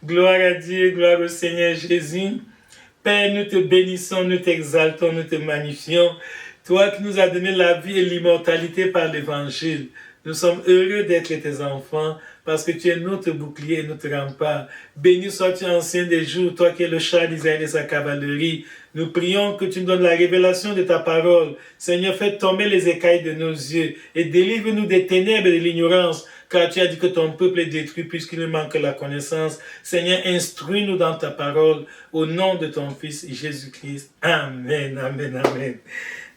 Gloire à Dieu, gloire au Seigneur Jésus. Père, nous te bénissons, nous t'exaltons, nous te magnifions. Toi qui nous as donné la vie et l'immortalité par l'évangile. Nous sommes heureux d'être tes enfants parce que tu es notre bouclier et notre rempart. Béni sois-tu, ancien des jours, toi qui es le char d'Israël et sa cavalerie. Nous prions que tu nous donnes la révélation de ta parole. Seigneur, fais tomber les écailles de nos yeux et délivre-nous des ténèbres et de l'ignorance, car tu as dit que ton peuple est détruit puisqu'il nous manque la connaissance. Seigneur, instruis-nous dans ta parole au nom de ton Fils Jésus-Christ. Amen, amen, amen.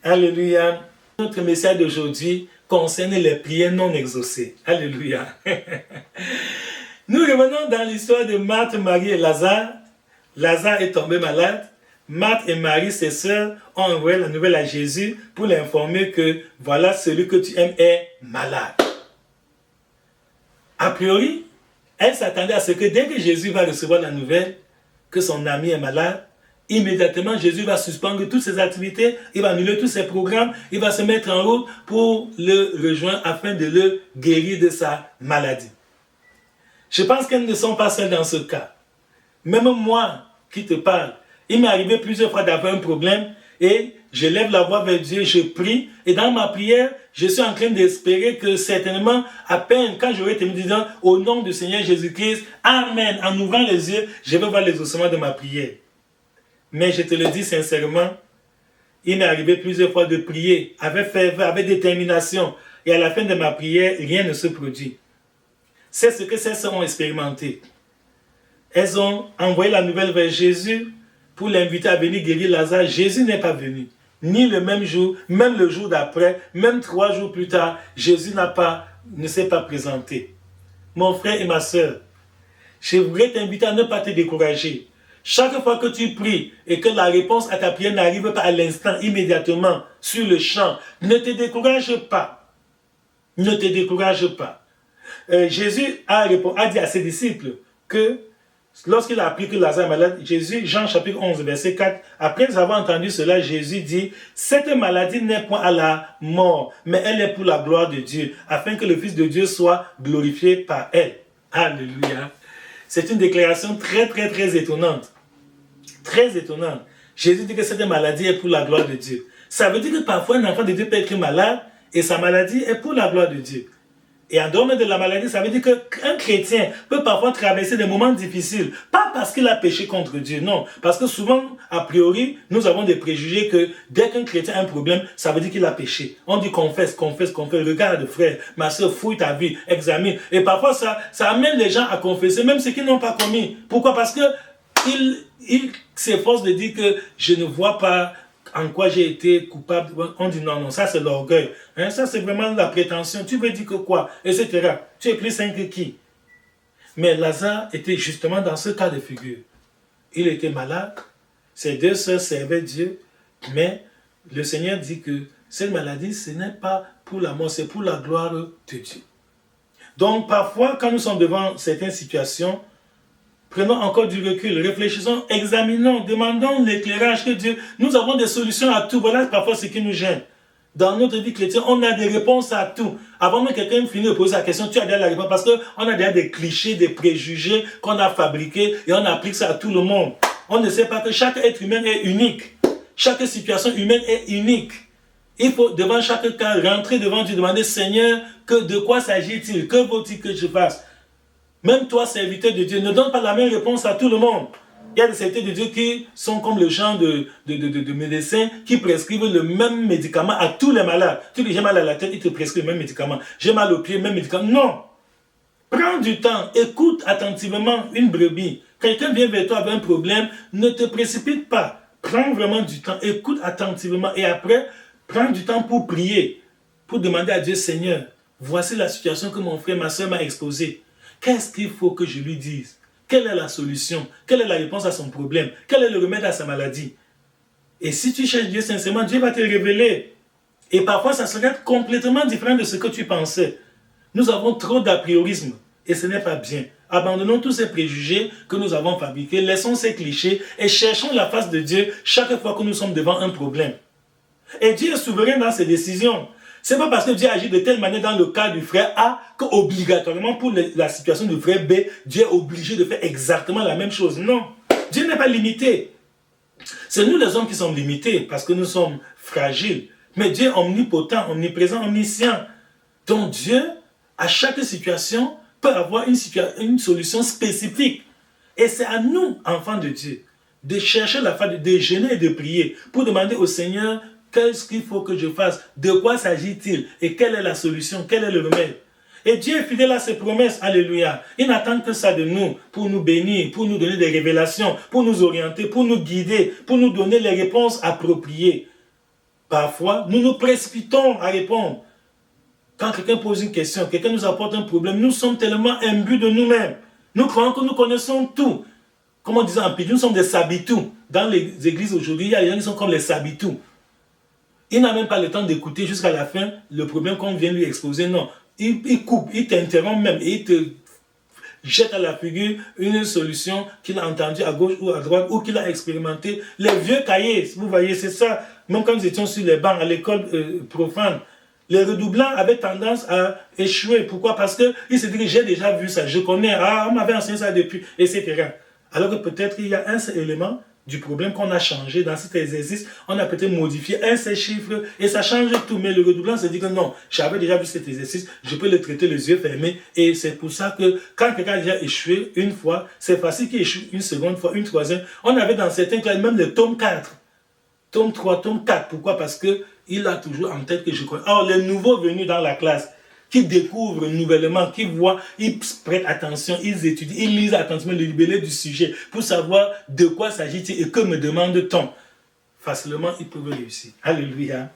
Alléluia. Notre message d'aujourd'hui concerne les prières non exaucées. Alléluia. Nous revenons dans l'histoire de Marthe, Marie et Lazare. Lazare est tombé malade. Marthe et Marie, ses sœurs, ont envoyé la nouvelle à Jésus pour l'informer que voilà, celui que tu aimes est malade. A priori, elle s'attendait à ce que dès que Jésus va recevoir la nouvelle que son ami est malade, immédiatement Jésus va suspendre toutes ses activités, il va annuler tous ses programmes, il va se mettre en route pour le rejoindre afin de le guérir de sa maladie. Je pense qu'elles ne sont pas seules dans ce cas. Même moi qui te parle, il m'est arrivé plusieurs fois d'avoir un problème et je lève la voix vers Dieu, je prie et dans ma prière, je suis en train d'espérer que certainement, à peine quand j'aurai terminé disant au nom du Seigneur Jésus-Christ, Amen, en ouvrant les yeux, je vais voir l'exaucement de ma prière. Mais je te le dis sincèrement, il m'est arrivé plusieurs fois de prier avec ferveur, avec détermination et à la fin de ma prière, rien ne se produit. C'est ce que ces sœurs ont expérimenté. Elles ont envoyé la nouvelle vers Jésus pour l'inviter à venir guérir Lazare. Jésus n'est pas venu. Ni le même jour, même le jour d'après, même 3 jours plus tard, Jésus ne s'est pas présenté. Mon frère et ma sœur, je voudrais t'inviter à ne pas te décourager. Chaque fois que tu pries et que la réponse à ta prière n'arrive pas à l'instant, immédiatement, sur le champ, ne te décourage pas. Ne te décourage pas. Jésus a dit à ses disciples que lorsqu'il a appris que Lazare est malade, Jésus, Jean chapitre 11, verset 4, après avoir entendu cela, Jésus dit, « Cette maladie n'est point à la mort, mais elle est pour la gloire de Dieu, afin que le Fils de Dieu soit glorifié par elle. » Alléluia. C'est une déclaration très, très, très étonnante. Très étonnante. Jésus dit que cette maladie est pour la gloire de Dieu. Ça veut dire que parfois un enfant de Dieu peut être malade et sa maladie est pour la gloire de Dieu. Et en dehors de la maladie, ça veut dire qu'un chrétien peut parfois traverser des moments difficiles. Pas parce qu'il a péché contre Dieu, non. Parce que souvent, a priori, nous avons des préjugés que dès qu'un chrétien a un problème, ça veut dire qu'il a péché. On dit confesse, confesse, confesse. Regarde frère, ma soeur, fouille ta vie, examine. Et parfois, ça amène les gens à confesser, même ceux qui n'ont pas commis. Pourquoi? Parce que il s'efforce de dire que je ne vois pas en quoi j'ai été coupable. On dit non, non, ça c'est l'orgueil. Hein, ça c'est vraiment la prétention. Tu veux dire que quoi? Etc. Tu es plus saint que qui? Mais Lazare était justement dans ce cas de figure. Il était malade. Ses 2 sœurs servaient Dieu. Mais le Seigneur dit que cette maladie, ce n'est pas pour la mort, c'est pour la gloire de Dieu. Donc parfois, quand nous sommes devant certaines situations, prenons encore du recul, réfléchissons, examinons, demandons l'éclairage que Dieu... Nous avons des solutions à tout. Voilà parfois ce qui nous gêne. Dans notre vie chrétienne, on a des réponses à tout. Avant que quelqu'un finisse de poser la question, tu as déjà la réponse. Parce qu'on a déjà des clichés, des préjugés qu'on a fabriqués et on applique ça à tout le monde. On ne sait pas que chaque être humain est unique. Chaque situation humaine est unique. Il faut, devant chaque cas, rentrer devant Dieu, demander, Seigneur, de quoi s'agit-il? Que faut-il que je fasse? Même toi, serviteur de Dieu, ne donne pas la même réponse à tout le monde. Il y a des serviteurs de Dieu qui sont comme le genre de médecins qui prescrivent le même médicament à tous les malades. Tu dis, j'ai mal à la tête, ils te prescrivent le même médicament. J'ai mal au pied, le même médicament. Non. Prends du temps, écoute attentivement une brebis. Quelqu'un vient vers toi avec un problème, ne te précipite pas. Prends vraiment du temps, écoute attentivement et après, prends du temps pour prier, pour demander à Dieu, Seigneur, voici la situation que mon frère, ma soeur m'a exposée. Qu'est-ce qu'il faut que je lui dise? Quelle est la solution? Quelle est la réponse à son problème? Quel est le remède à sa maladie? Et si tu cherches Dieu sincèrement, Dieu va te révéler. Et parfois, ça sera complètement différent de ce que tu pensais. Nous avons trop d'a priorisme et ce n'est pas bien. Abandonnons tous ces préjugés que nous avons fabriqués, laissons ces clichés et cherchons la face de Dieu chaque fois que nous sommes devant un problème. Et Dieu est souverain dans ses décisions. Ce n'est pas parce que Dieu agit de telle manière dans le cas du frère A qu'obligatoirement pour la situation du frère B, Dieu est obligé de faire exactement la même chose. Non, Dieu n'est pas limité. C'est nous les hommes qui sommes limités parce que nous sommes fragiles. Mais Dieu est omnipotent, omniprésent, omniscient. Donc Dieu, à chaque situation, peut avoir une solution spécifique. Et c'est à nous, enfants de Dieu, de chercher la foi, de jeûner et de prier pour demander au Seigneur qu'est-ce qu'il faut que je fasse, de quoi s'agit-il et quelle est la solution, quel est le remède. Et Dieu est fidèle à ses promesses, alléluia. Il n'attend que ça de nous, pour nous bénir, pour nous donner des révélations, pour nous orienter, pour nous guider, pour nous donner les réponses appropriées. Parfois, nous nous précipitons à répondre. Quand quelqu'un pose une question, quelqu'un nous apporte un problème, nous sommes tellement imbus de nous-mêmes. Nous croyons que nous connaissons tout. Comme on disait en pidgin, nous sommes des sabitous. Dans les églises aujourd'hui, il y a des gens qui sont comme les sabitous. Il n'a même pas le temps d'écouter jusqu'à la fin le problème qu'on vient lui exposer. Non, il coupe, il t'interrompt même et il te jette à la figure une solution qu'il a entendue à gauche ou à droite ou qu'il a expérimenté. Les vieux cahiers, vous voyez, c'est ça. Même quand nous étions sur les bancs à l'école profane, les redoublants avaient tendance à échouer. Pourquoi? Parce qu'ils se disent, j'ai déjà vu ça, je connais, on m'avait enseigné ça depuis, etc. Alors que peut-être il y a un seul élément du problème qu'on a changé dans cet exercice, on a peut-être modifié un seul chiffre et ça change tout. Mais le redoublant se dit que non, j'avais déjà vu cet exercice, je peux le traiter les yeux fermés. Et c'est pour ça que quand quelqu'un a déjà échoué une fois, c'est facile qu'il échoue une seconde fois, une troisième. On avait dans certains cas même le tome 4. Tome 3, tome 4. Pourquoi? Parce qu'il a toujours en tête que je connais. Or, les nouveaux venus dans la classe, qui découvrent nouvellement, qui voient, ils prêtent attention, ils étudient, ils lisent attentivement le libellé du sujet pour savoir de quoi s'agit-il et que me demande-t-on. Facilement, ils peuvent réussir. Alléluia.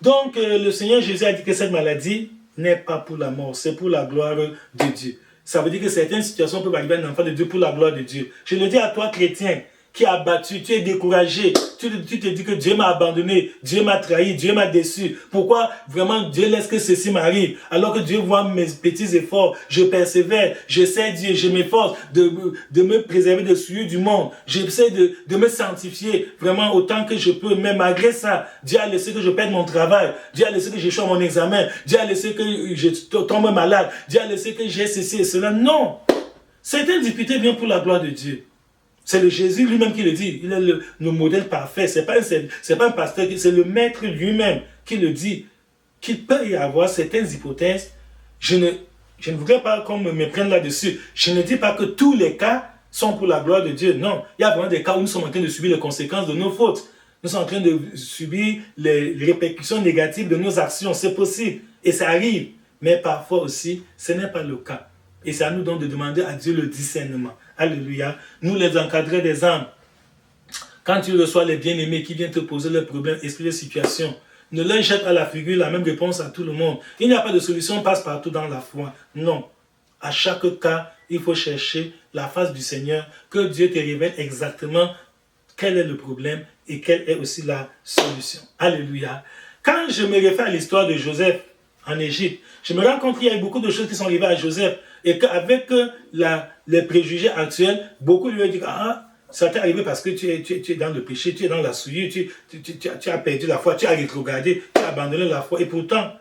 Donc, le Seigneur Jésus a dit que cette maladie n'est pas pour la mort, c'est pour la gloire de Dieu. Ça veut dire que certaines situations peuvent arriver à un enfant de Dieu pour la gloire de Dieu. Je le dis à toi, chrétien, qui a battu, tu es découragé, tu te dis que Dieu m'a abandonné, Dieu m'a trahi, Dieu m'a déçu. Pourquoi vraiment Dieu laisse que ceci m'arrive? Alors que Dieu voit mes petits efforts, je persévère, j'essaie Dieu, je m'efforce de me préserver des souillures du monde. J'essaie de me sanctifier vraiment autant que je peux, mais malgré ça, Dieu a laissé que je perde mon travail, Dieu a laissé que j'échoue à mon examen, Dieu a laissé que je tombe malade, Dieu a laissé que j'ai ceci et cela. Non! Certaines difficultés viennent pour la gloire de Dieu. C'est le Jésus lui-même qui le dit. Il est le modèle parfait. C'est pas un pasteur, c'est le maître lui-même qui le dit. Qu'il peut y avoir certaines hypothèses. Je ne voudrais pas qu'on me prenne là-dessus. Je ne dis pas que tous les cas sont pour la gloire de Dieu. Non. Il y a vraiment des cas où nous sommes en train de subir les conséquences de nos fautes. Nous sommes en train de subir les répercussions négatives de nos actions. C'est possible. Et ça arrive. Mais parfois aussi, ce n'est pas le cas. Et c'est à nous donc de demander à Dieu le discernement. Alléluia. Nous les encadreurs des âmes. Quand tu reçois les bien-aimés qui viennent te poser leurs problèmes, expliquer les situations, ne leur jette à la figure la même réponse à tout le monde. Il n'y a pas de solution passe-partout dans la foi. Non. À chaque cas, il faut chercher la face du Seigneur, que Dieu te révèle exactement quel est le problème et quelle est aussi la solution. Alléluia. Quand je me réfère à l'histoire de Joseph en Égypte, je me rends compte qu'il y a beaucoup de choses qui sont arrivées à Joseph et qu'avec les préjugés actuels, beaucoup lui ont dit ça t'est arrivé parce que tu es dans le péché, tu es dans la souillure, tu as perdu la foi, tu as rétrogradé, tu as abandonné la foi. Et pourtant,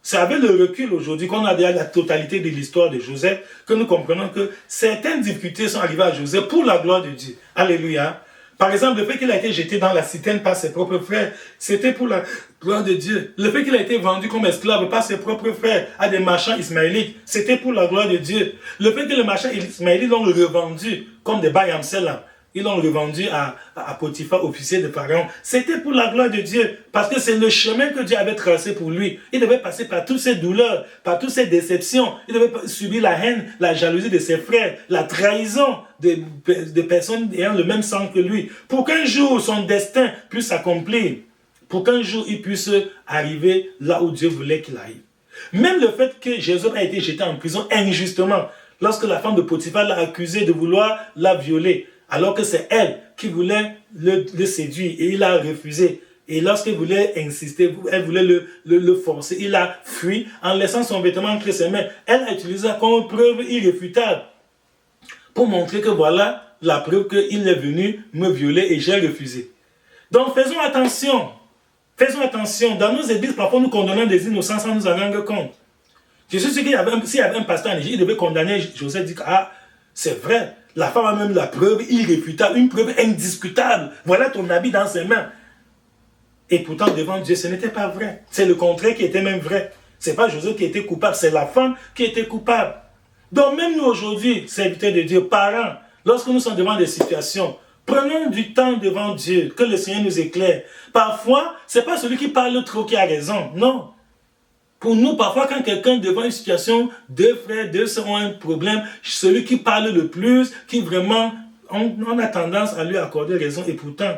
c'est avec le recul aujourd'hui qu'on a déjà la totalité de l'histoire de Joseph que nous comprenons que certaines difficultés sont arrivées à Joseph pour la gloire de Dieu. Alléluia. Par exemple, le fait qu'il a été jeté dans la citerne par ses propres frères, c'était pour la gloire de Dieu. Le fait qu'il a été vendu comme esclave par ses propres frères à des marchands ismaélites, c'était pour la gloire de Dieu. Le fait que les marchands ismaélites l'ont revendu comme des bayamsels, ils l'ont revendu à Potiphar, officier de Pharaon, c'était pour la gloire de Dieu. Parce que c'est le chemin que Dieu avait tracé pour lui. Il devait passer par toutes ces douleurs, par toutes ces déceptions. Il devait subir la haine, la jalousie de ses frères, la trahison de personnes ayant le même sang que lui. Pour qu'un jour son destin puisse s'accomplir. Pour qu'un jour il puisse arriver là où Dieu voulait qu'il arrive. Même le fait que Jésus a été jeté en prison injustement, lorsque la femme de Potiphar l'a accusé de vouloir la violer, alors que c'est elle qui voulait le séduire et il a refusé. Et lorsqu'elle voulait insister, elle voulait le forcer, il a fui en laissant son vêtement entre ses mains. Elle a utilisé ça comme preuve irréfutable pour montrer que voilà la preuve qu'il est venu me violer et j'ai refusé. Donc faisons attention. Faisons attention. Dans nos églises, parfois, nous condamnons des innocents sans nous en rendre compte. Je suis sûr qu'il y avait un pasteur en Égypte, il devait condamner Joseph, dit que, ah, c'est vrai, la femme a même la preuve irréfutable, une preuve indiscutable. Voilà ton habit dans ses mains. Et pourtant, devant Dieu, ce n'était pas vrai. C'est le contraire qui était même vrai. Ce n'est pas Joseph qui était coupable, c'est la femme qui était coupable. Donc même nous aujourd'hui, serviteurs de Dieu, parents, lorsque nous sommes devant des situations, prenons du temps devant Dieu, que le Seigneur nous éclaire. Parfois, ce n'est pas celui qui parle trop qui a raison, non. Pour nous, parfois, quand quelqu'un devant une situation, deux frères, deux sœurs ont un problème, celui qui parle le plus, qui vraiment, on a tendance à lui accorder raison. Et pourtant,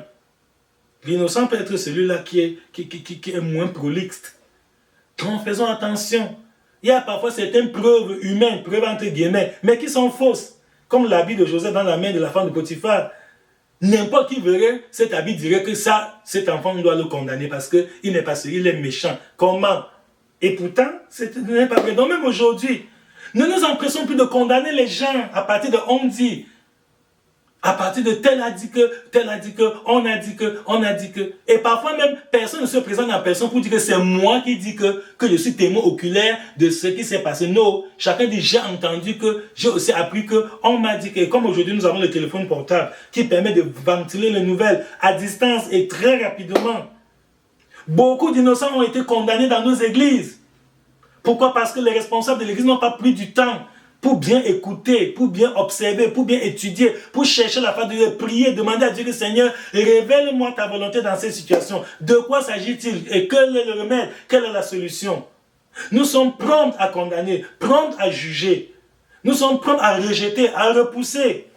l'innocent peut être celui-là qui est moins prolixe. Donc, faisons attention. Il y a parfois certaines preuves humaines, preuves entre guillemets, mais qui sont fausses. Comme l'habit de Joseph dans la main de la femme de Potiphar. N'importe qui verrait cet habit dirait que ça, cet enfant, on doit le condamner parce qu'il n'est pas celui, il est méchant. Comment? Et pourtant, ce n'est pas vrai. Donc même aujourd'hui, ne nous empressons plus de condamner les gens à partir de on dit. À partir de tel a dit que, on a dit que, on a dit que. Et parfois même, personne ne se présente en personne pour dire que c'est moi qui dis que je suis témoin oculaire de ce qui s'est passé. Non, chacun dit j'ai entendu que, j'ai aussi appris que, on m'a dit que. Et comme aujourd'hui nous avons le téléphone portable qui permet de ventiler les nouvelles à distance et très rapidement. Beaucoup d'innocents ont été condamnés dans nos églises. Pourquoi? Parce que les responsables de l'église n'ont pas pris du temps pour bien écouter, pour bien observer, pour bien étudier, pour chercher la façon de prier, demander à Dieu que Seigneur, révèle-moi ta volonté dans cette situation. De quoi s'agit-il? Et quel est le remède? Quelle est la solution? Nous sommes prompts à condamner, prompts à juger. Nous sommes prompts à rejeter, à repousser.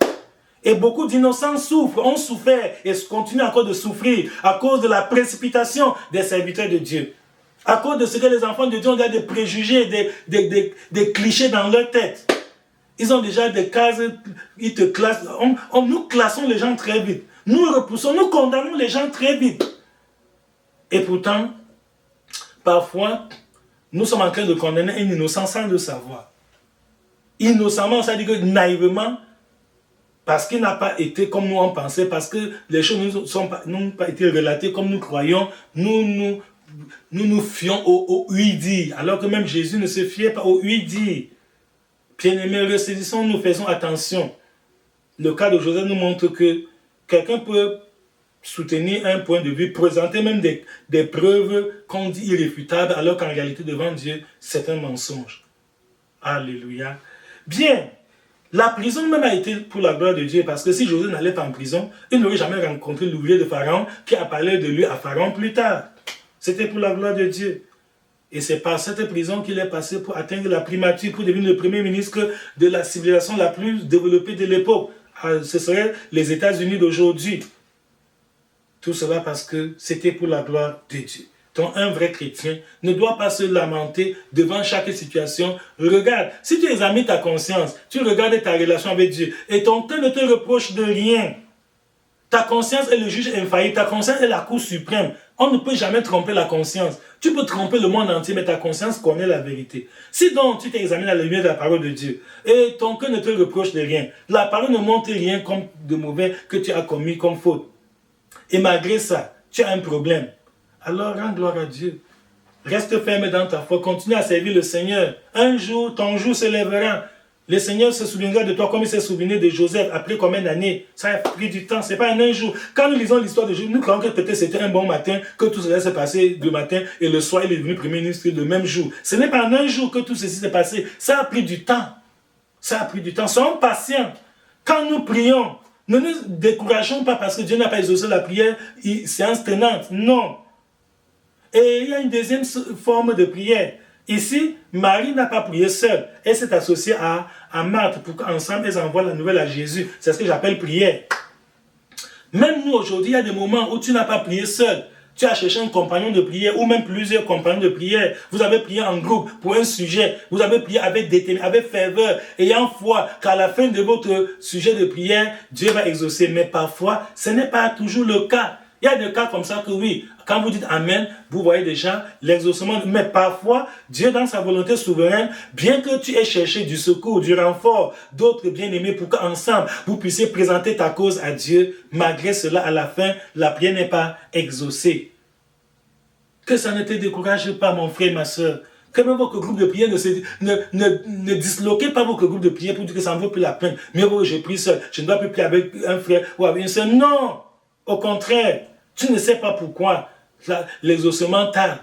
Et beaucoup d'innocents souffrent, ont souffert et continuent encore de souffrir à cause de la précipitation des serviteurs de Dieu. À cause de ce que les enfants de Dieu ont déjà des préjugés, des clichés dans leur tête. Ils ont déjà des cases, ils te classent. Nous classons les gens très vite. Nous repoussons, nous condamnons les gens très vite. Et pourtant, parfois, nous sommes en train de condamner un innocent sans le savoir. Innocemment, ça dit que naïvement, parce qu'il n'a pas été comme nous on pensait, parce que les choses n'ont pas été relatées comme nous croyons, nous nous fions au oui-dit, alors que même Jésus ne se fiait pas au oui-dit. Bien-aimés, ressaisissons-nous, faisons attention. Le cas de Joseph nous montre que quelqu'un peut soutenir un point de vue, présenter même des preuves qu'on dit irréfutables, alors qu'en réalité, devant Dieu, c'est un mensonge. Alléluia. Bien. La prison même a été pour la gloire de Dieu, parce que si Joseph n'allait pas en prison, il n'aurait jamais rencontré l'ouvrier de Pharaon qui a parlé de lui à Pharaon plus tard. C'était pour la gloire de Dieu. Et c'est par cette prison qu'il est passé pour atteindre la primature, pour devenir le premier ministre de la civilisation la plus développée de l'époque. Ce serait les États-Unis d'aujourd'hui. Tout cela parce que c'était pour la gloire de Dieu. Donc un vrai chrétien ne doit pas se lamenter devant chaque situation. Regarde, si tu examines ta conscience, tu regardes ta relation avec Dieu et ton cœur ne te reproche de rien. Ta conscience est le juge infaillible, ta conscience est la cour suprême. On ne peut jamais tromper la conscience. Tu peux tromper le monde entier, mais ta conscience connaît la vérité. Si donc tu t'examines à la lumière de la parole de Dieu et ton cœur ne te reproche de rien, la parole ne montre rien comme de mauvais que tu as commis comme faute. Et malgré ça, tu as un problème. Alors rends gloire à Dieu. Reste ferme dans ta foi. Continue à servir le Seigneur. Un jour, ton jour se lèvera. Le Seigneur se souviendra de toi comme il s'est souvenu de Joseph après combien d'années. Ça a pris du temps. Ce n'est pas un jour. Quand nous lisons l'histoire de Joseph, nous croyons que peut-être c'était un bon matin, que tout cela s'est passé le matin et le soir il est devenu premier ministre le même jour. Ce n'est pas en un jour que tout ceci s'est passé. Ça a pris du temps. Ça a pris du temps. Soyons patients. Quand nous prions, ne nous décourageons pas parce que Dieu n'a pas exaucé la prière séance tenante. Non. Et il y a une deuxième forme de prière. Ici, Marie n'a pas prié seule. Elle s'est associée à Marthe pour qu'ensemble, elles envoient la nouvelle à Jésus. C'est ce que j'appelle prière. Même nous, aujourd'hui, il y a des moments où tu n'as pas prié seul. Tu as cherché un compagnon de prière ou même plusieurs compagnons de prière. Vous avez prié en groupe pour un sujet. Vous avez prié avec détermination, avec ferveur, ayant foi qu'à la fin de votre sujet de prière, Dieu va exaucer. Mais parfois, ce n'est pas toujours le cas. Il y a des cas comme ça que oui, quand vous dites Amen, vous voyez déjà l'exaucement. Mais parfois, Dieu dans sa volonté souveraine, bien que tu aies cherché du secours, du renfort, d'autres bien-aimés pour qu'ensemble, vous puissiez présenter ta cause à Dieu, malgré cela, à la fin, la prière n'est pas exaucée. Que ça ne te décourage pas, mon frère, ma soeur. Que même votre groupe de prière ne disloquez pas votre groupe de prière pour dire que ça ne vaut plus la peine. Mais bon, j'ai pris seul, je ne dois plus prier avec un frère ou avec une soeur. Non! Au contraire, tu ne sais pas pourquoi l'exaucement tarde.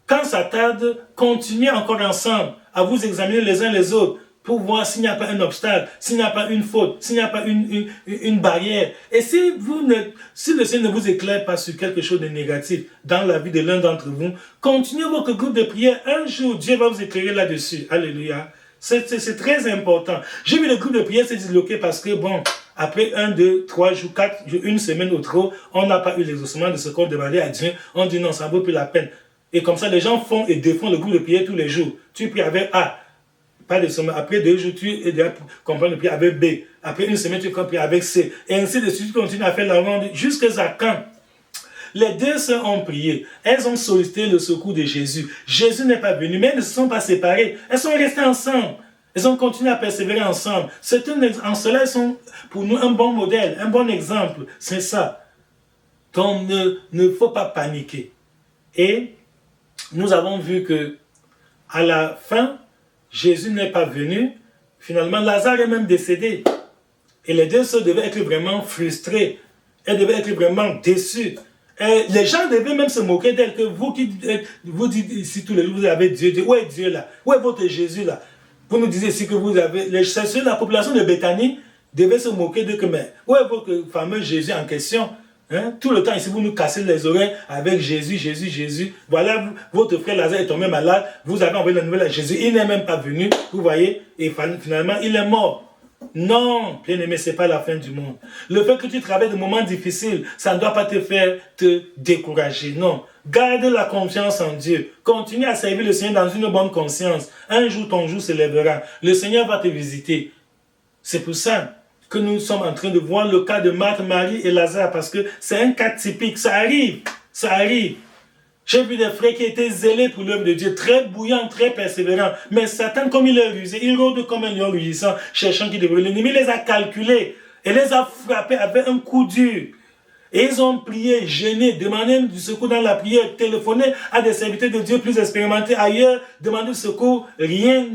Quand ça tarde, continuez encore ensemble à vous examiner les uns les autres pour voir s'il n'y a pas un obstacle, s'il n'y a pas une faute, s'il n'y a pas une barrière. Et si le Seigneur ne vous éclaire pas sur quelque chose de négatif dans la vie de l'un d'entre vous, continuez votre groupe de prière. Un jour, Dieu va vous éclairer là-dessus. Alléluia. C'est très important. J'ai vu le groupe de prière se disloquer parce que, bon, après 1, 2, 3 jours, 4 jours, une semaine ou trop, on n'a pas eu l'exaucement de ce qu'on demandait à Dieu. On dit non, ça ne vaut plus la peine. Et comme ça, les gens font et défont le groupe de prière tous les jours. Tu pries avec A. Pas de semaine. Après 2 jours, tu comprends le prière avec B. Après une semaine, tu comprends avec C. Et ainsi de suite, tu continues à faire la ronde jusqu'à quand? Les deux sœurs ont prié. Elles ont sollicité le secours de Jésus. Jésus n'est pas venu, mais elles ne se sont pas séparées. Elles sont restées ensemble. Elles ont continué à persévérer ensemble. En cela, elles sont pour nous un bon modèle, un bon exemple. C'est ça. Donc, ne faut pas paniquer. Et nous avons vu que à la fin, Jésus n'est pas venu. Finalement, Lazare est même décédé. Et les deux sœurs devaient être vraiment frustrées. Elles devaient être vraiment déçues. Et les gens devaient même se moquer d'elles. Que vous qui vous dites ici tous les jours, vous avez Dieu. Où est Dieu là? Où est votre Jésus là? Vous nous disiez ici que vous avez... La population de Béthanie devait se moquer de que, mais où est votre fameux Jésus en question? Hein? Tout le temps ici, vous nous cassez les oreilles avec Jésus, Jésus, Jésus. Voilà, votre frère Lazare est tombé malade. Vous avez envoyé la nouvelle à Jésus. Il n'est même pas venu. Vous voyez? Et finalement, il est mort. Non, bien-aimé, ce n'est pas la fin du monde. Le fait que tu traverses des moments difficiles, ça ne doit pas te faire te décourager. Non. Garde la confiance en Dieu. Continue à servir le Seigneur dans une bonne conscience. Un jour, ton jour se lèvera. Le Seigneur va te visiter. C'est pour ça que nous sommes en train de voir le cas de Marthe, Marie et Lazare, parce que c'est un cas typique. Ça arrive. Ça arrive. J'ai vu des frères qui étaient zélés pour l'œuvre de Dieu, très bouillants, très persévérants. Mais Satan, comme il est rusé, il rôde comme un lion rugissant, cherchant qui devrait. L'ennemi les a calculés et les a frappés avec un coup dur. Et ils ont prié, jeûné, demandé du secours dans la prière, téléphoné à des serviteurs de Dieu plus expérimentés ailleurs, demandé du secours. Rien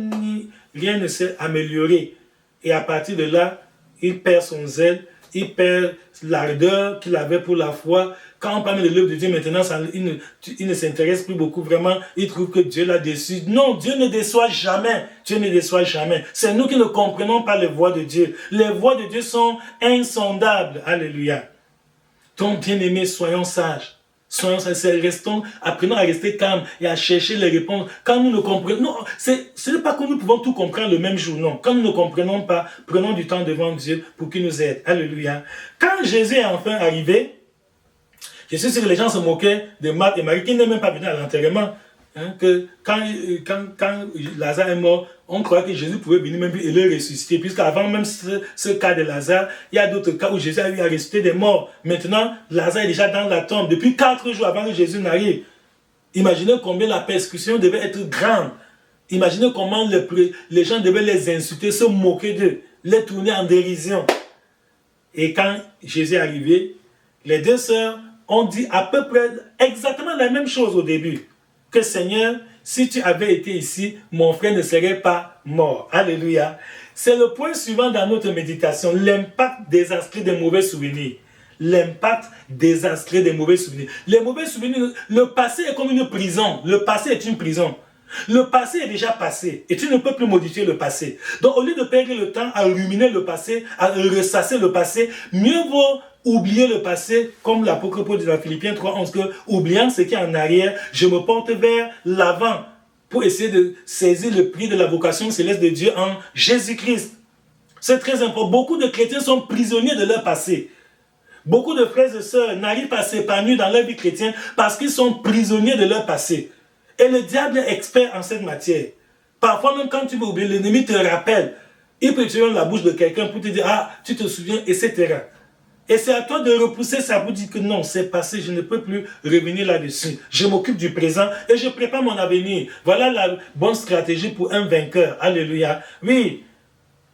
ne s'est amélioré. Et à partir de là, il perd son zèle, il perd l'ardeur qu'il avait pour la foi. Quand on parle de l'œuvre de Dieu maintenant, il ne s'intéresse plus beaucoup vraiment. Il trouve que Dieu l'a déçu. Non, Dieu ne déçoit jamais. Dieu ne déçoit jamais. C'est nous qui ne comprenons pas les voies de Dieu. Les voies de Dieu sont insondables. Alléluia. Donc, bien-aimés, soyons sages. Soyons sages, apprenons à rester calmes et à chercher les réponses. Quand nous ne comprenons, non, ce n'est pas que nous pouvons tout comprendre le même jour, non. Quand nous ne comprenons pas, prenons du temps devant Dieu pour qu'il nous aide. Alléluia. Quand Jésus est enfin arrivé, je suis sûr que les gens se moquaient de Marthe et Marie qui n'est même pas venu à l'enterrement. Hein, que quand Lazare est mort, on croyait que Jésus pouvait venir même et le ressusciter. Puisqu'avant même ce cas de Lazare, il y a d'autres cas où Jésus a eu à ressusciter des morts. Maintenant, Lazare est déjà dans la tombe depuis 4 jours avant que Jésus n'arrive. Imaginez combien la persécution devait être grande. Imaginez comment les gens devaient les insulter, se moquer d'eux, les tourner en dérision. Et quand Jésus est arrivé, les deux sœurs ont dit à peu près exactement la même chose au début. Que Seigneur, si tu avais été ici, mon frère ne serait pas mort. Alléluia. C'est le point suivant dans notre méditation, l'impact désastreux des mauvais souvenirs. L'impact désastreux des mauvais souvenirs. Les mauvais souvenirs, le passé est comme une prison. Le passé est une prison. Le passé est déjà passé et tu ne peux plus modifier le passé. Donc au lieu de perdre le temps à ruminer le passé, à ressasser le passé, mieux vaut oublier le passé, comme l'apôtre Paul dit dans Philippiens 3:11, que oubliant ce qui est en arrière, je me porte vers l'avant pour essayer de saisir le prix de la vocation céleste de Dieu en Jésus-Christ. C'est très important. Beaucoup de chrétiens sont prisonniers de leur passé. Beaucoup de frères et sœurs n'arrivent pas à s'épanouir dans leur vie chrétienne parce qu'ils sont prisonniers de leur passé. Et le diable est expert en cette matière. Parfois, même quand tu veux oublier, l'ennemi te rappelle. Il peut utiliser la bouche de quelqu'un pour te dire, ah, tu te souviens, etc. Et c'est à toi de repousser ça pour dire que non, c'est passé, je ne peux plus revenir là-dessus. Je m'occupe du présent et je prépare mon avenir. Voilà la bonne stratégie pour un vainqueur. Alléluia. Oui,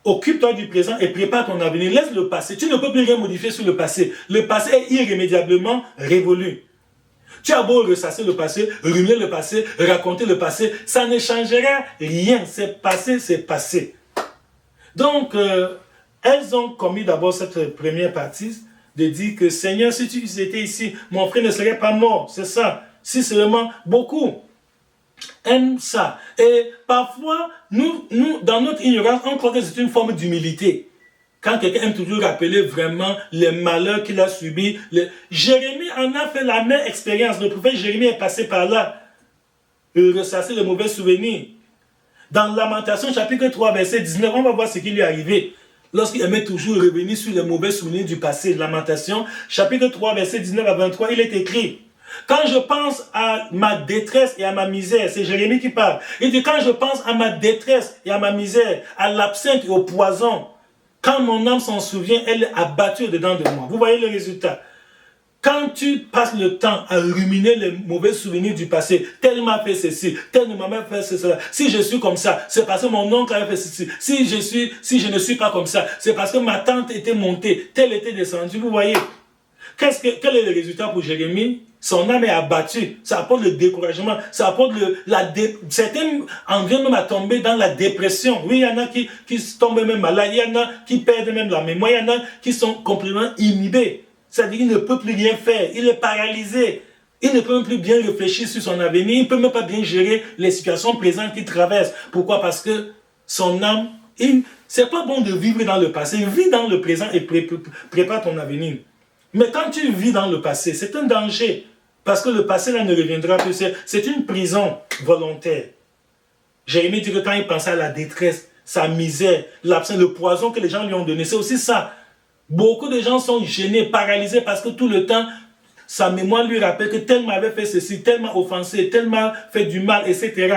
occupe-toi du présent et prépare ton avenir. Laisse le passé. Tu ne peux plus rien modifier sur le passé. Le passé est irrémédiablement révolu. Tu as beau ressasser le passé, ruminer le passé, raconter le passé, ça ne changera rien. C'est passé, c'est passé. Donc, elles ont commis d'abord cette première partie de dire que Seigneur, si tu étais ici, mon frère ne serait pas mort. C'est ça. Si seulement beaucoup aiment ça. Et parfois, nous, dans notre ignorance, on croit que c'est une forme d'humilité. Quand quelqu'un aime toujours rappeler vraiment les malheurs qu'il a subis. Jérémie en a fait la même expérience. Le prophète Jérémie est passé par là. Il ressassait les mauvais souvenirs. Dans Lamentation, chapitre 3, verset 19, on va voir ce qui lui est arrivé. Lorsqu'il aimait toujours revenir sur les mauvais souvenirs du passé. Lamentation, chapitre 3, verset 19 à 23, il est écrit: quand je pense à ma détresse et à ma misère, c'est Jérémie qui parle. Il dit, quand je pense à ma détresse et à ma misère, à l'absinthe et au poison, quand mon âme s'en souvient, elle est abattue dedans de moi. Vous voyez le résultat. Quand tu passes le temps à ruminer les mauvais souvenirs du passé, tel m'a fait ceci, tel ne m'a pas fait cela. Si je suis comme ça, c'est parce que mon oncle a fait ceci. Si je ne suis pas comme ça, c'est parce que ma tante était montée, telle était descendue. Vous voyez, quel est le résultat pour Jérémie? Son âme est abattue. Ça apporte le découragement. Ça apporte certains en viennent même à tomber dans la dépression. Oui, il y en a qui tombent même malades. Il y en a qui perdent même la mémoire. Il y en a qui sont complètement inhibés. C'est-à-dire qu'il ne peut plus rien faire. Il est paralysé. Il ne peut même plus bien réfléchir sur son avenir. Il ne peut même pas bien gérer les situations présentes qu'il traverse. Pourquoi? Parce que son âme, c'est pas bon de vivre dans le passé. Vis dans le présent et prépare ton avenir. Mais quand tu vis dans le passé, c'est un danger. Parce que le passé là ne reviendra plus. C'est une prison volontaire. Jérémie dit que quand il pensait à la détresse, sa misère, l'absence, le poison que les gens lui ont donné, c'est aussi ça. Beaucoup de gens sont gênés, paralysés parce que tout le temps, sa mémoire lui rappelle que tel m'avait fait ceci, tel m'a offensé, tel m'a fait du mal, etc.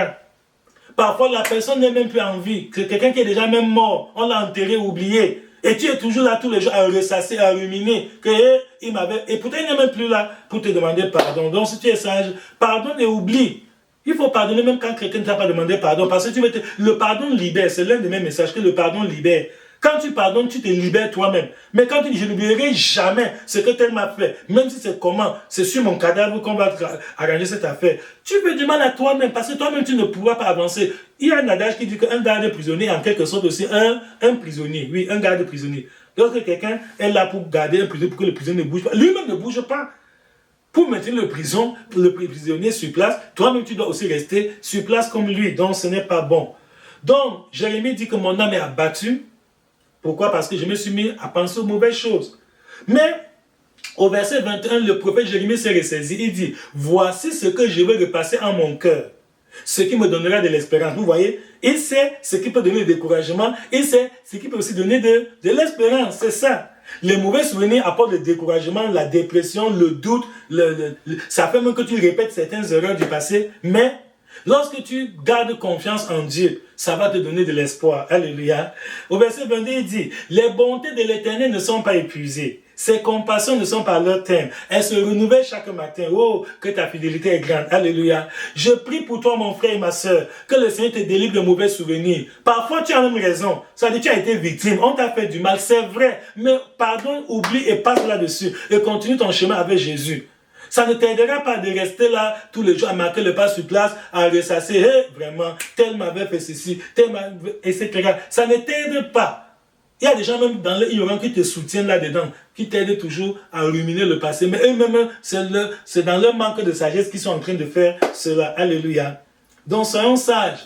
Parfois, la personne n'est même plus en vie. C'est quelqu'un qui est déjà même mort. On l'a enterré, oublié. Et tu es toujours là tous les jours à ressasser, à ruminer. Et pourtant, il n'est même plus là pour te demander pardon. Donc, si tu es sage, pardonne et oublie. Il faut pardonner même quand quelqu'un ne t'a pas demandé pardon. Parce que le pardon libère. C'est l'un des mêmes messages que le pardon libère. Quand tu pardonnes, tu te libères toi-même. Mais quand tu dis, je ne libérerai jamais ce que tel m'a fait, même si c'est comment, c'est sur mon cadavre qu'on va arranger cette affaire, tu fais du mal à toi-même parce que toi-même, tu ne pourras pas avancer. Il y a un adage qui dit qu'un garde prisonnier est en quelque sorte aussi un prisonnier. Oui, un garde prisonnier. Lorsque quelqu'un est là pour garder un prisonnier, pour que le prisonnier ne bouge pas, lui-même ne bouge pas. Pour maintenir le prisonnier sur place, toi-même, tu dois aussi rester sur place comme lui. Donc, ce n'est pas bon. Donc, Jérémie dit que mon âme est abattue. Pourquoi? Parce que je me suis mis à penser aux mauvaises choses. Mais, au verset 21, le prophète Jérémie s'est ressaisi. Il dit, voici ce que je veux repasser en mon cœur. Ce qui me donnera de l'espérance. Vous voyez? Il sait ce qui peut donner le découragement. Il sait ce qui peut aussi donner de l'espérance. C'est ça. Les mauvais souvenirs apportent le découragement, la dépression, le doute. Ça fait même que tu répètes certaines erreurs du passé. Mais, lorsque tu gardes confiance en Dieu, ça va te donner de l'espoir. Alléluia. Au verset 22, il dit, les bontés de l'Éternel ne sont pas épuisées. Ses compassions ne sont pas à leur terme. Elles se renouvellent chaque matin. Oh, que ta fidélité est grande. Alléluia. Je prie pour toi, mon frère et ma soeur, que le Seigneur te délivre de mauvais souvenirs. Parfois, tu as même raison. Ça veut dire que tu as été victime. On t'a fait du mal, c'est vrai. Mais pardonne, oublie et passe là-dessus. Et continue ton chemin avec Jésus. Ça ne t'aidera pas de rester là tous les jours à marquer le pas sur place, à ressasser, vraiment, tel m'avait fait ceci, tel m'avait, etc. Ça ne t'aide pas. Il y a des gens même dans l'ignorance qui te soutiennent là-dedans, qui t'aident toujours à ruminer le passé. Mais eux-mêmes, c'est dans leur manque de sagesse qu'ils sont en train de faire cela. Alléluia. Donc soyons sages.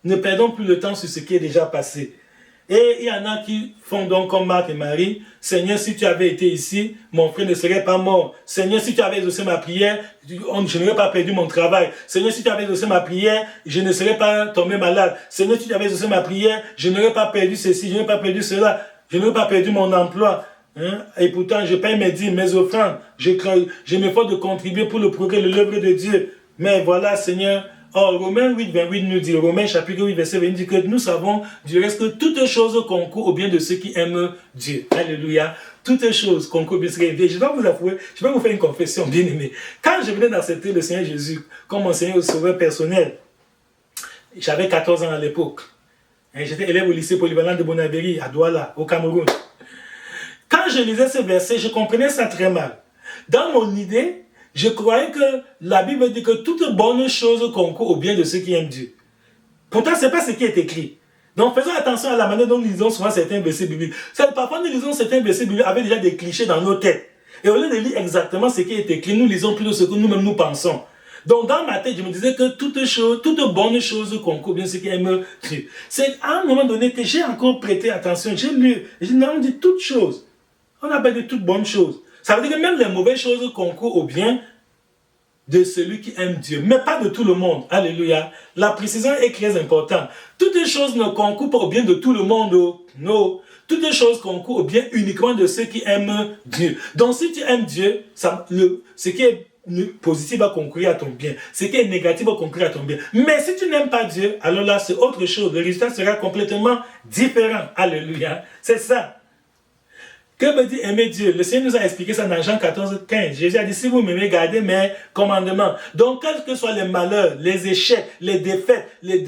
Ne perdons plus le temps sur ce qui est déjà passé. Et il y en a qui font donc comme Marc et Marie. Seigneur, si tu avais été ici, mon frère ne serait pas mort. Seigneur, si tu avais exaucé ma prière, je n'aurais pas perdu mon travail. Seigneur, si tu avais exaucé ma prière, je ne serais pas tombé malade. Seigneur, si tu avais exaucé ma prière, je n'aurais pas perdu ceci, je n'aurais pas perdu cela. Je n'aurais pas perdu mon emploi. Et pourtant, je paye mes dîmes, mes offrandes. Je m'efforce de contribuer pour le progrès de l'œuvre de Dieu. Mais voilà, Seigneur. Or, Romains 8, 28 nous dit, Romains chapitre 8, verset 28 dit que nous savons du reste que toutes choses concourent au bien de ceux qui aiment Dieu. Alléluia. Toutes choses concourent au bien de ceux qui aiment Dieu. Je dois vous avouer, je vais vous faire une confession bien aimée. Quand je venais d'accepter le Seigneur Jésus comme mon Seigneur et Sauveur personnel, j'avais 14 ans à l'époque. J'étais élève au lycée polyvalent de Bonabéry, à Douala, au Cameroun. Quand je lisais ce verset, je comprenais ça très mal. Dans mon idée, Je croyais que la Bible dit que toute bonne chose concourt au bien de ceux qui aiment Dieu. Pourtant, ce n'est pas ce qui est écrit. Donc, faisons attention à la manière dont nous lisons souvent certains versets bibliques. Parfois, nous lisons certains versets bibliques avec déjà des clichés dans nos têtes. Et au lieu de lire exactement ce qui est écrit, nous lisons plutôt ce que nous-mêmes nous pensons. Donc, dans ma tête, je me disais que toute bonne chose concourt bien ceux qui aiment Dieu. C'est à un moment donné que j'ai encore prêté attention. J'ai lu, on dit toutes choses. On n'a pas dit toutes bonnes choses. Ça veut dire que même les mauvaises choses concourent au bien de celui qui aime Dieu, mais pas de tout le monde. Alléluia. La précision est très importante. Toutes les choses ne concourent pas au bien de tout le monde. Non. Toutes les choses concourent au bien uniquement de ceux qui aiment Dieu. Donc si tu aimes Dieu, ce qui est positif va concourir à ton bien. Ce qui est négatif va concourir à ton bien. Mais si tu n'aimes pas Dieu, alors là c'est autre chose. Le résultat sera complètement différent. Alléluia. C'est ça. Que veut dire aimer Dieu? Le Seigneur nous a expliqué ça dans Jean 14, 15. Jésus a dit, si vous m'aimez, gardez mes commandements. Donc, quels que soient les malheurs, les échecs, les défaites, les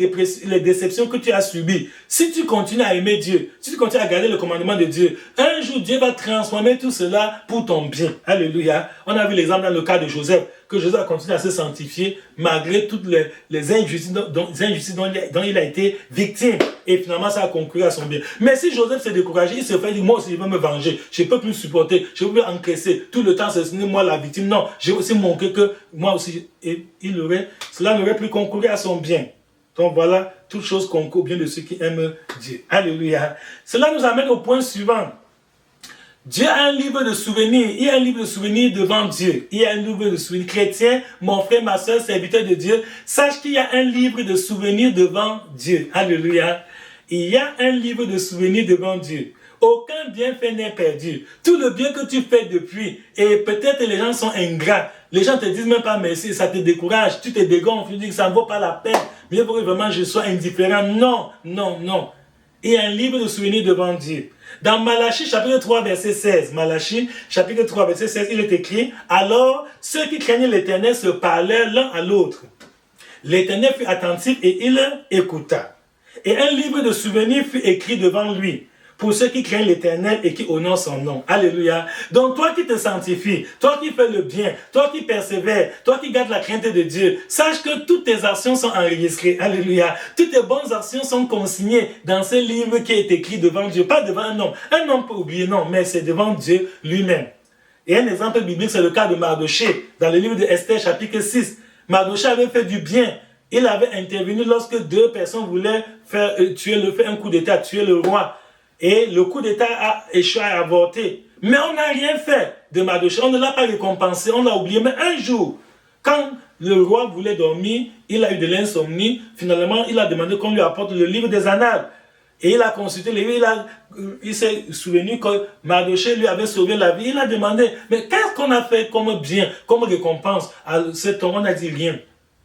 déceptions que tu as subies, si tu continues à aimer Dieu, si tu continues à garder le commandement de Dieu, un jour, Dieu va transformer tout cela pour ton bien. Alléluia. On a vu l'exemple dans le cas de Joseph, que Joseph a continué à se sanctifier malgré toutes les injustices dont il a été victime. Et finalement, ça a conclu à son bien. Mais si Joseph s'est découragé, il se fait dire, moi aussi, je veux me venger. Je ne peux plus supporter. Je ne peux plus encaisser. Tout le temps, c'est moi la victime. Non, j'ai aussi montré que moi aussi, cela n'aurait plus concouru à son bien. Donc voilà, toute chose concourt bien de ceux qui aiment Dieu. Alléluia. Cela nous amène au point suivant. Dieu a un livre de souvenirs. Il y a un livre de souvenirs devant Dieu. Il y a un livre de souvenirs. Chrétien, mon frère, ma soeur, serviteur de Dieu, sache qu'il y a un livre de souvenirs devant Dieu. Alléluia. Il y a un livre de souvenirs devant Dieu. Aucun bienfait n'est perdu. Tout le bien que tu fais depuis, et peut-être les gens sont ingrats. Les gens te disent même pas merci, ça te décourage. Tu te dégonfles, tu dis que ça ne vaut pas la peine. Mieux vaut que vraiment je sois indifférent. Non, non, non. Il y a un livre de souvenirs devant Dieu. Dans Malachie, chapitre 3, verset 16, Malachie, chapitre 3, verset 16, il est écrit, « Alors, ceux qui craignaient l'Éternel se parlèrent l'un à l'autre. L'Éternel fut attentif et il écouta. Et un livre de souvenirs fut écrit devant lui, pour ceux qui craignent l'Éternel et qui honorent son nom. » Alléluia. Donc toi qui te sanctifies, toi qui fais le bien, toi qui persévères, toi qui gardes la crainte de Dieu, sache que toutes tes actions sont enregistrées. Alléluia. Toutes tes bonnes actions sont consignées dans ce livre qui est écrit devant Dieu. Pas devant un homme. Un homme peut oublier, non, mais c'est devant Dieu lui-même. Et un exemple biblique, c'est le cas de Mardoché, dans le livre de Esther, chapitre 6. Mardoché avait fait du bien. Il avait intervenu lorsque deux personnes voulaient faire un coup d'État, tuer le roi. Et le coup d'État a échoué à avorter. Mais on n'a rien fait de Mardoché. On ne l'a pas récompensé, on l'a oublié. Mais un jour, quand le roi voulait dormir, il a eu de l'insomnie. Finalement, il a demandé qu'on lui apporte le livre des Annales. Et il a consulté les livres, il s'est souvenu que Mardoché lui avait sauvé la vie. Il a demandé, mais qu'est-ce qu'on a fait comme bien, comme récompense à cet homme? On n'a dit rien.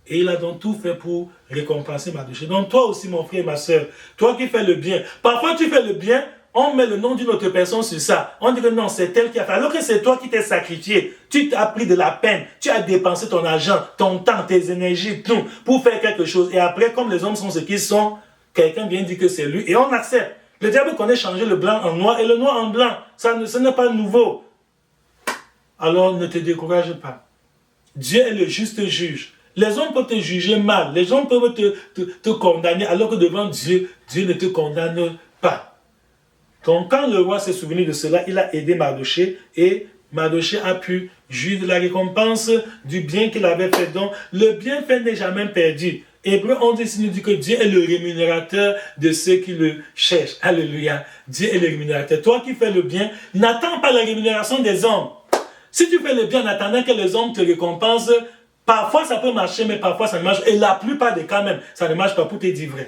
Et il a donc tout fait pour récompenser Mardoché. Donc toi aussi, mon frère et ma soeur, toi qui fais le bien, parfois tu fais le bien, on met le nom d'une autre personne sur ça. On dit que non, c'est elle qui a fait. Alors que c'est toi qui t'es sacrifié. Tu t'as pris de la peine. Tu as dépensé ton argent, ton temps, tes énergies, tout, pour faire quelque chose. Et après, comme les hommes sont ce qu'ils sont, quelqu'un vient dire que c'est lui. Et on accepte. Le diable connaît changer le blanc en noir et le noir en blanc. Ce n'est pas nouveau. Alors ne te décourage pas. Dieu est le juste juge. Les hommes peuvent te juger mal. Les gens peuvent te condamner, alors que devant Dieu, Dieu ne te condamne pas. Donc, quand le roi s'est souvenu de cela, il a aidé Mardoché et Mardoché a pu jouir de la récompense du bien qu'il avait fait. Donc, le bienfait n'est jamais perdu. Hébreu 11 nous dit que Dieu est le rémunérateur de ceux qui le cherchent. Alléluia. Dieu est le rémunérateur. Toi qui fais le bien, n'attends pas la rémunération des hommes. Si tu fais le bien en attendant que les hommes te récompensent, parfois ça peut marcher, mais parfois ça ne marche pas. Et la plupart des cas même, ça ne marche pas pour te dire vrai.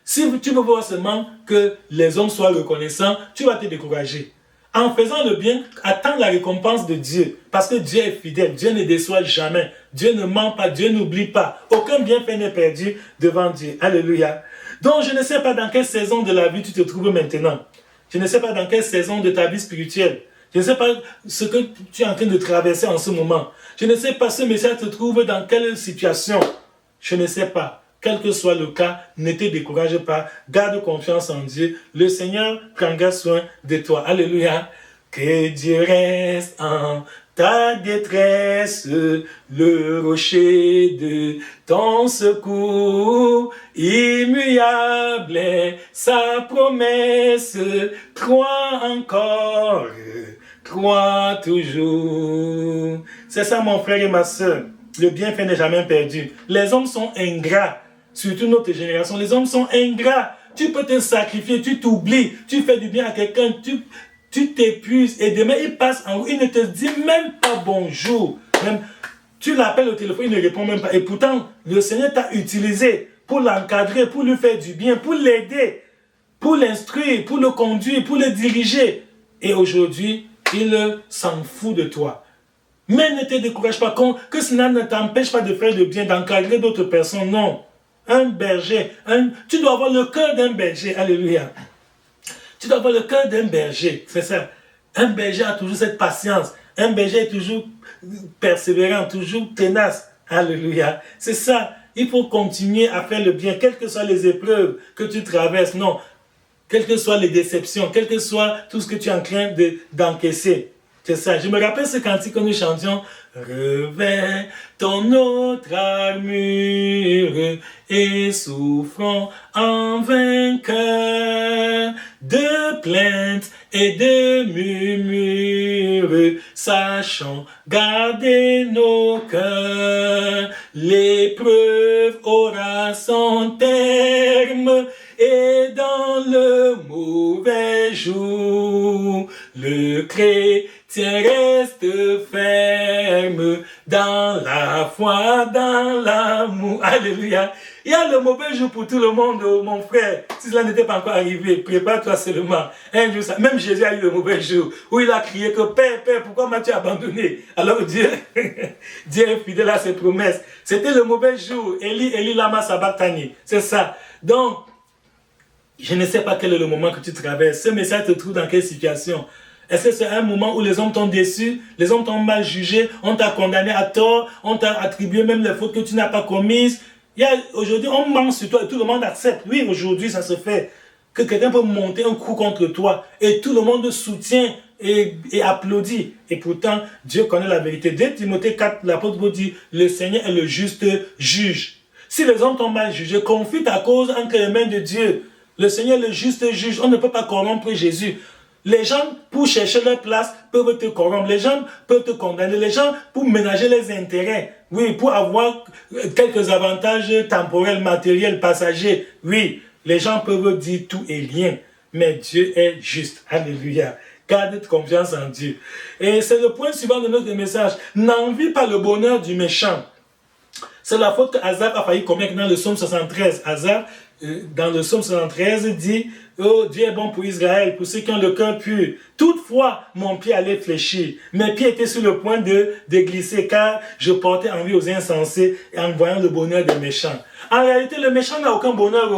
Si tu veux voir seulement que les hommes soient reconnaissants, tu vas te décourager. En faisant le bien, attends la récompense de Dieu. Parce que Dieu est fidèle, Dieu ne déçoit jamais. Dieu ne ment pas, Dieu n'oublie pas. Aucun bienfait n'est perdu devant Dieu. Alléluia. Donc je ne sais pas dans quelle saison de la vie tu te trouves maintenant. Je ne sais pas dans quelle saison de ta vie spirituelle. Je ne sais pas ce que tu es en train de traverser en ce moment. Je ne sais pas ce message te trouve dans quelle situation. Je ne sais pas. Quel que soit le cas, ne te décourage pas. Garde confiance en Dieu. Le Seigneur prendra soin de toi. Alléluia. Que Dieu reste en ta détresse, le rocher de ton secours, immuable est sa promesse, crois encore, crois toujours. C'est ça mon frère et ma soeur, le bienfait n'est jamais perdu. Les hommes sont ingrats, surtout notre génération, les hommes sont ingrats. Tu peux te sacrifier, tu t'oublies, tu fais du bien à quelqu'un, tu t'épuises et demain il passe en haut, il ne te dit même pas bonjour. Même, tu l'appelles au téléphone, il ne répond même pas. Et pourtant, le Seigneur t'a utilisé pour l'encadrer, pour lui faire du bien, pour l'aider, pour l'instruire, pour le conduire, pour le diriger. Et aujourd'hui, il s'en fout de toi. Mais ne te décourage pas, que cela ne t'empêche pas de faire le bien, d'encadrer d'autres personnes. Non. Un berger, tu dois avoir le cœur d'un berger. Alléluia. Tu dois avoir le cœur d'un berger, c'est ça. Un berger a toujours cette patience. Un berger est toujours persévérant, toujours tenace. Alléluia. C'est ça. Il faut continuer à faire le bien, quelles que soient les épreuves que tu traverses. Non. Quelles que soient les déceptions, quel que soit tout ce que tu es en train d'encaisser. C'est ça. Je me rappelle ce cantique que nous chantions. Revêt ton autre armure et souffrons en vainqueur de plaintes et de murmures, sachant garder nos cœurs. L'épreuve aura son terme et dans le mauvais jour, le chrétien reste ferme dans la foi, dans l'amour. Alléluia. Il y a le mauvais jour pour tout le monde, mon frère. Si cela n'était pas encore arrivé, prépare-toi seulement. Un jour, même Jésus a eu le mauvais jour où il a crié que Père, Père, pourquoi m'as-tu abandonné? Alors Dieu, Dieu est fidèle à ses promesses. C'était le mauvais jour. Eli lama sabachthani. C'est ça. Donc, je ne sais pas quel est le moment que tu traverses. Ce message te trouve dans quelle situation? Est-ce que c'est un moment où les hommes t'ont déçu, les hommes t'ont mal jugé, on t'a condamné à tort, on t'a attribué même les fautes que tu n'as pas commises? Aujourd'hui, on ment sur toi et tout le monde accepte. Oui, aujourd'hui, ça se fait. Que quelqu'un peut monter un coup contre toi et tout le monde soutient et applaudit. Et pourtant, Dieu connaît la vérité. 2 Timothée 4, l'apôtre vous dit, le Seigneur est le juste juge. Si les hommes t'ont mal jugé, confie ta cause entre les mains de Dieu. Le Seigneur est le juste juge. On ne peut pas corrompre Jésus. Les gens, pour chercher leur place, peuvent te corrompre. Les gens peuvent te condamner. Les gens, pour ménager les intérêts. Oui, pour avoir quelques avantages temporels, matériels, passagers. Oui, les gens peuvent dire tout et rien. Mais Dieu est juste. Alléluia. Garde confiance en Dieu. Et c'est le point suivant de notre message. N'envie pas le bonheur du méchant. C'est la faute que Asaph a failli commettre dans le psaume 73. Asaph, dans le psaume 73, dit « Oh, Dieu est bon pour Israël, pour ceux qui ont le cœur pur. Toutefois, mon pied allait fléchir. Mes pieds étaient sur le point de glisser, car je portais envie aux insensés et en voyant le bonheur des méchants. » En réalité, le méchant n'a aucun bonheur.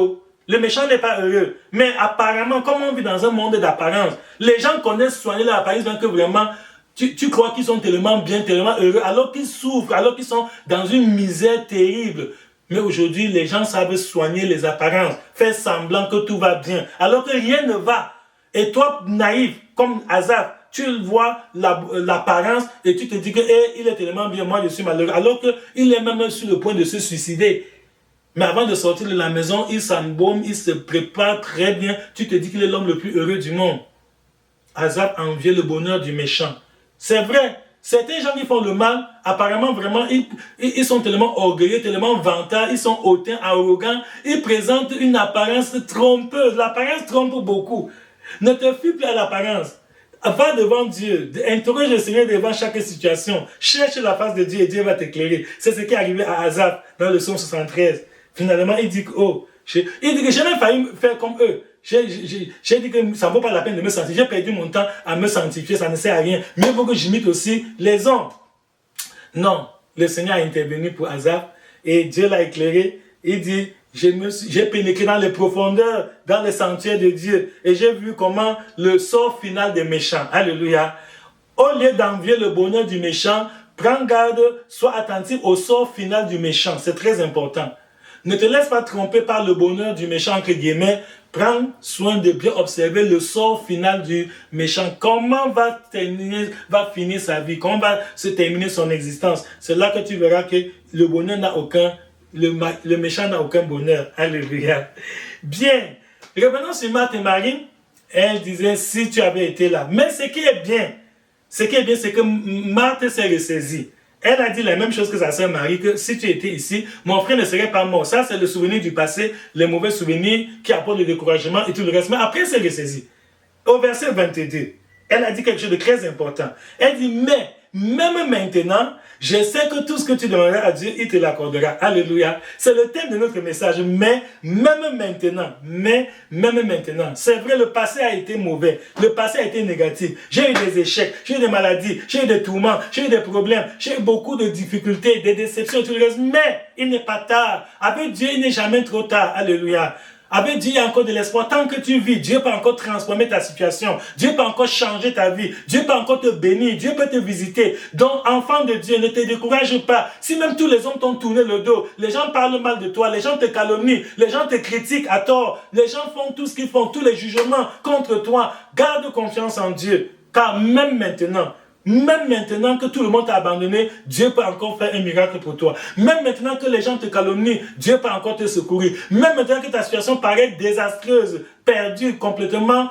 Le méchant n'est pas heureux. Mais apparemment, comme on vit dans un monde d'apparence, les gens connaissent soigner leur apparence, donc que vraiment... Tu crois qu'ils sont tellement bien, tellement heureux, alors qu'ils souffrent, alors qu'ils sont dans une misère terrible. Mais aujourd'hui, les gens savent soigner les apparences, faire semblant que tout va bien, alors que rien ne va. Et toi, naïf, comme Asaph, tu vois l'apparence et tu te dis que il est tellement bien, moi je suis malheureux, alors qu'il est même sur le point de se suicider. Mais avant de sortir de la maison, il s'embaume, il se prépare très bien, tu te dis qu'il est l'homme le plus heureux du monde. Asaph enviait le bonheur du méchant. C'est vrai, certains gens qui font le mal, apparemment vraiment, ils sont tellement orgueilleux, tellement vantards, ils sont hautains, arrogants, ils présentent une apparence trompeuse. L'apparence trompe beaucoup. Ne te fie plus à l'apparence. Va devant Dieu, interroge le Seigneur devant chaque situation. Cherche la face de Dieu et Dieu va t'éclairer. C'est ce qui est arrivé à Asaph dans le psaume 73. Finalement, il dit que, j'ai même failli faire comme eux. J'ai dit que ça ne vaut pas la peine de me sanctifier. J'ai perdu mon temps à me sanctifier, ça ne sert à rien. Mieux vaut que j'imite aussi les hommes. Non, le Seigneur a intervenu pour Asaph et Dieu l'a éclairé. Il dit, j'ai pénétré dans les profondeurs, dans les sanctuaires de Dieu et j'ai vu comment le sort final des méchants. Alléluia. Au lieu d'envier le bonheur du méchant, prends garde, sois attentif au sort final du méchant. C'est très important. Ne te laisse pas tromper par le bonheur du méchant, entre guillemets. prends soin de bien observer le sort final du méchant. Comment va finir sa vie? Comment va se terminer son existence? C'est là que tu verras que le bonheur n'a aucun, le méchant n'a aucun bonheur. Alléluia. Bien. Revenons sur Marthe et Marie. Elle disait, si tu avais été là. Mais ce qui est bien, c'est que Marthe s'est ressaisie. Elle a dit la même chose que sa sœur Marie, que si tu étais ici, mon frère ne serait pas mort. Ça, c'est le souvenir du passé, les mauvais souvenirs qui apportent le découragement et tout le reste. Mais après, elle s'est ressaisie. Au verset 22, elle a dit quelque chose de très important. Elle dit, mais même maintenant, je sais que tout ce que tu demanderas à Dieu, il te l'accordera. Alléluia. C'est le thème de notre message. Mais même maintenant. C'est vrai, le passé a été mauvais. Le passé a été négatif. J'ai eu des échecs, j'ai eu des maladies, j'ai eu des tourments, j'ai eu des problèmes, j'ai eu beaucoup de difficultés, des déceptions, tout le reste. Mais il n'est pas tard. Avec Dieu, il n'est jamais trop tard. Alléluia. Avec Dieu, il y a encore de l'espoir. Tant que tu vis, Dieu peut encore transformer ta situation. Dieu peut encore changer ta vie. Dieu peut encore te bénir. Dieu peut te visiter. Donc, enfant de Dieu, ne te décourage pas. Si même tous les hommes t'ont tourné le dos, les gens parlent mal de toi, les gens te calomnient, les gens te critiquent à tort, les gens font tout ce qu'ils font, tous les jugements contre toi, garde confiance en Dieu. Car même maintenant que tout le monde t'a abandonné, Dieu peut encore faire un miracle pour toi. Même maintenant que les gens te calomnient, Dieu peut encore te secourir. Même maintenant que ta situation paraît désastreuse, perdue, complètement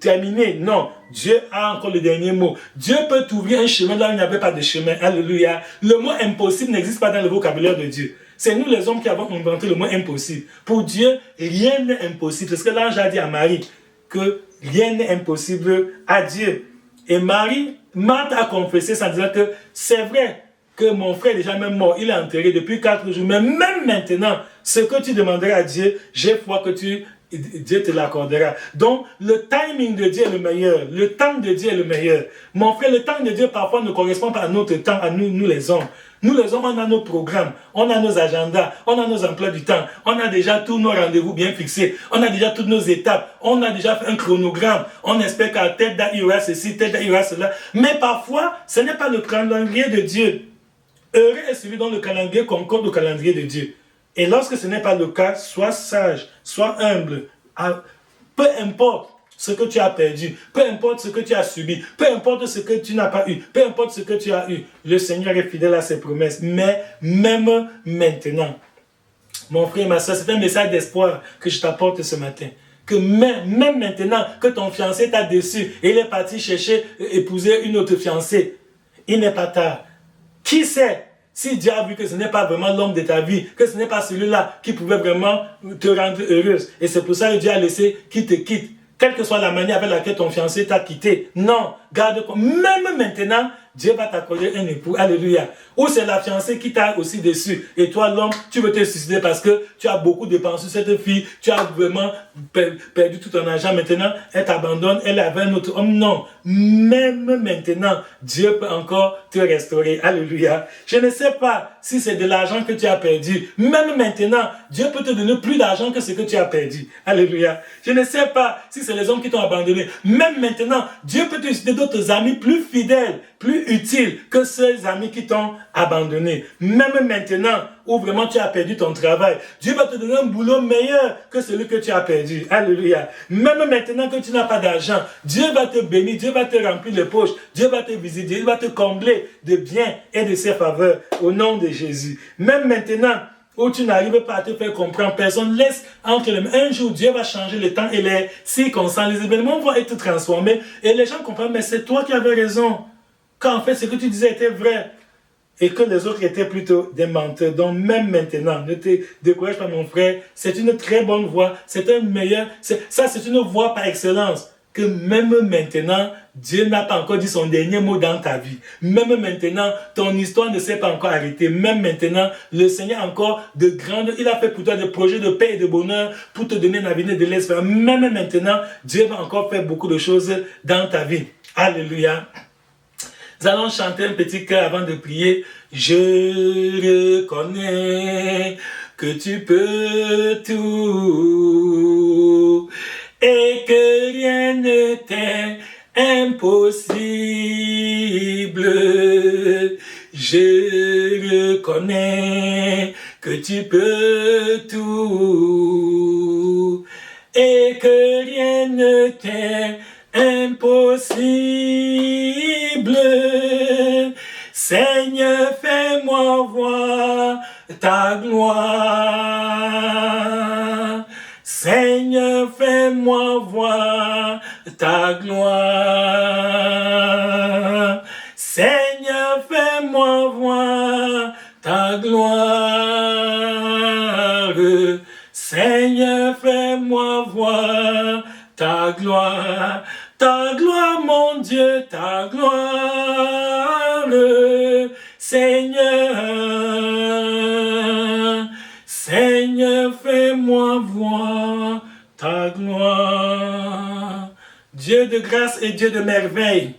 terminée. Non, Dieu a encore le dernier mot. Dieu peut t'ouvrir un chemin là où il n'y avait pas de chemin. Alléluia. Le mot impossible n'existe pas dans le vocabulaire de Dieu. C'est nous les hommes qui avons inventé le mot impossible. Pour Dieu, rien n'est impossible. Parce que l'ange a dit à Marie que rien n'est impossible à Dieu. Et Marthe a confessé en disant que c'est vrai que mon frère est déjà même mort, il est enterré depuis 4 jours, mais même maintenant, ce que tu demanderas à Dieu, j'ai foi que Dieu te l'accordera. Donc, le timing de Dieu est le meilleur, le temps de Dieu est le meilleur. Mon frère, le temps de Dieu parfois ne correspond pas à notre temps, à nous les hommes. Nous les hommes, on a nos programmes, on a nos agendas, on a nos emplois du temps, on a déjà tous nos rendez-vous bien fixés, on a déjà toutes nos étapes, on a déjà fait un chronogramme, on espère qu'à telle date il y aura ceci, telle date il y aura cela. Mais parfois, ce n'est pas le calendrier de Dieu. Heureux est celui dont le calendrier concorde au calendrier de Dieu. Et lorsque ce n'est pas le cas, sois sage, sois humble, peu importe ce que tu as perdu, peu importe ce que tu as subi, peu importe ce que tu n'as pas eu, peu importe ce que tu as eu, le Seigneur est fidèle à ses promesses. Mais même maintenant, mon frère et ma soeur, c'est un message d'espoir que je t'apporte ce matin. Que même maintenant que ton fiancé t'a déçu et il est parti chercher, épouser une autre fiancée, il n'est pas tard. Qui sait si Dieu a vu que ce n'est pas vraiment l'homme de ta vie, que ce n'est pas celui-là qui pouvait vraiment te rendre heureuse. Et c'est pour ça que Dieu a laissé qu'il te quitte. Quelle que soit la manière avec laquelle ton fiancé t'a quitté. Non, garde compte. Même maintenant, Dieu va t'accorder un époux. Alléluia. Ou c'est la fiancée qui t'a aussi déçu. Et toi, l'homme, tu veux te suicider parce que tu as beaucoup dépensé sur cette fille. Tu as vraiment perdu tout ton argent. Maintenant, elle t'abandonne. Elle est avec un autre homme. Non. Même maintenant, Dieu peut encore te restaurer. Alléluia. Je ne sais pas si c'est de l'argent que tu as perdu. Même maintenant, Dieu peut te donner plus d'argent que ce que tu as perdu. Alléluia. Je ne sais pas si c'est les hommes qui t'ont abandonné. Même maintenant, Dieu peut te donner d'autres amis plus fidèles, plus utiles que ces amis qui t'ont abandonné. Même maintenant, où vraiment tu as perdu ton travail, Dieu va te donner un boulot meilleur que celui que tu as perdu. Alléluia. Même maintenant que tu n'as pas d'argent, Dieu va te bénir, Dieu va te remplir les poches, Dieu va te visiter, Dieu va te combler de biens et de ses faveurs au nom de Jésus. Même maintenant, où tu n'arrives pas à te faire comprendre, personne laisse entre les mains. Un jour, Dieu va changer le temps et les circonstances. Les événements vont être transformés et les gens comprennent, mais c'est toi qui avais raison. Quand en fait, ce que tu disais était vrai et que les autres étaient plutôt des menteurs. Donc même maintenant, ne te décourage pas mon frère, c'est une très bonne voie, c'est un meilleur, c'est une voie par excellence. Que même maintenant, Dieu n'a pas encore dit son dernier mot dans ta vie. Même maintenant, ton histoire ne s'est pas encore arrêtée. Même maintenant, le Seigneur a encore de grandes... Il a fait pour toi des projets de paix et de bonheur pour te donner un avenir de l'espérance. Même maintenant, Dieu va encore faire beaucoup de choses dans ta vie. Alléluia. Nous allons chanter un petit chœur avant de prier. Je reconnais que tu peux tout et que rien ne t'est impossible. Je reconnais que tu peux tout et ne t'est impossible. Seigneur, fais-moi voir ta gloire. Seigneur, fais-moi voir ta gloire. Seigneur, fais-moi voir ta gloire. Seigneur, fais-moi voir ta gloire. Ta gloire, mon Dieu, ta gloire. Seigneur, Seigneur, fais-moi voir ta gloire. Dieu de grâce et Dieu de merveille,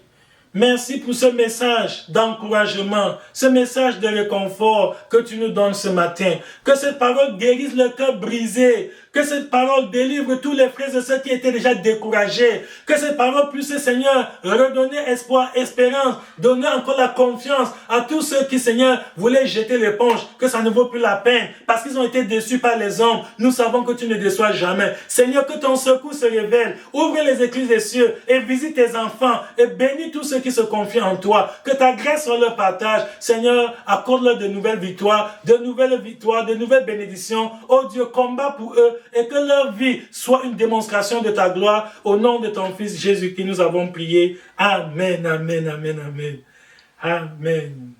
merci pour ce message d'encouragement, ce message de réconfort que tu nous donnes ce matin. Que cette parole guérisse le cœur brisé. Que cette parole délivre tous les frères et ceux qui étaient déjà découragés. Que cette parole puisse, Seigneur, redonner espoir, espérance, donner encore la confiance à tous ceux qui, Seigneur, voulaient jeter l'éponge, que ça ne vaut plus la peine, parce qu'ils ont été déçus par les hommes. Nous savons que tu ne déçois jamais. Seigneur, que ton secours se révèle. Ouvre les écluses des cieux et visite tes enfants et bénis tous ceux qui se confient en toi. Que ta grâce soit leur partage. Seigneur, accorde-leur de nouvelles victoires, de nouvelles bénédictions. Oh Dieu, combat pour eux et que leur vie soit une démonstration de ta gloire. Au nom de ton Fils Jésus qui nous avons prié. Amen, amen, amen, amen. Amen.